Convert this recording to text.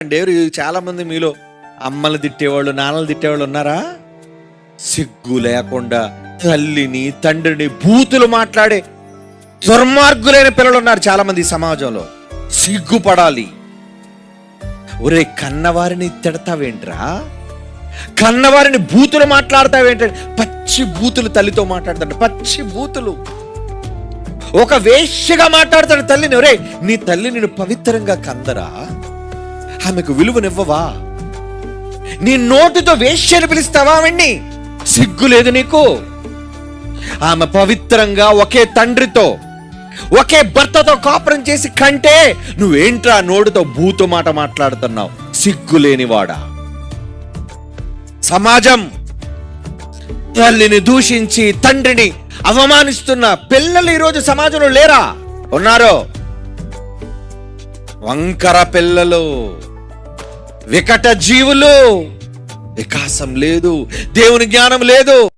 ఎవరు చాలా మంది మీలో అమ్మలు తిట్టేవాళ్ళు, నాన్నలు తిట్టేవాళ్ళు ఉన్నారా? సిగ్గు లేకుండా తల్లిని తండ్రిని బూతులు మాట్లాడే దుర్మార్గులైన పిల్లలు ఉన్నారు చాలా మంది సమాజంలో. సిగ్గుపడాలి. ఒరే, కన్నవారిని తిడతావేంట్రా? కన్నవారిని బూతులు మాట్లాడతావేంట? పచ్చి బూతులు తల్లితో మాట్లాడతాడు, పచ్చి బూతులు. ఒక వేశ్యగా మాట్లాడతాడు తల్లిని. ఒరే, నీ తల్లి నిన్ను పవిత్రంగా కందరా? ఆమెకు విలువనివ్వవా? నీ నోటితో వేశ్యని పిలుస్తావా? ఆమెని సిగ్గు లేదు నీకు? ఆమె పవిత్రంగా ఒకే తండ్రితో ఒకే భర్తతో కాపురం చేసి కంటే నువ్వేంట్రా నోటితో బూతు మాట మాట్లాడుతున్నావు? సిగ్గు లేనివాడా. సమాజం తల్లిని దూషించి తండ్రిని అవమానిస్తున్న పిల్లలు ఈరోజు సమాజంలో లేరా? ఉన్నారో? వంకర పిల్లలు, వికట జీవులు, వికాసం లేదు, దేవుని జ్ఞానం లేదు.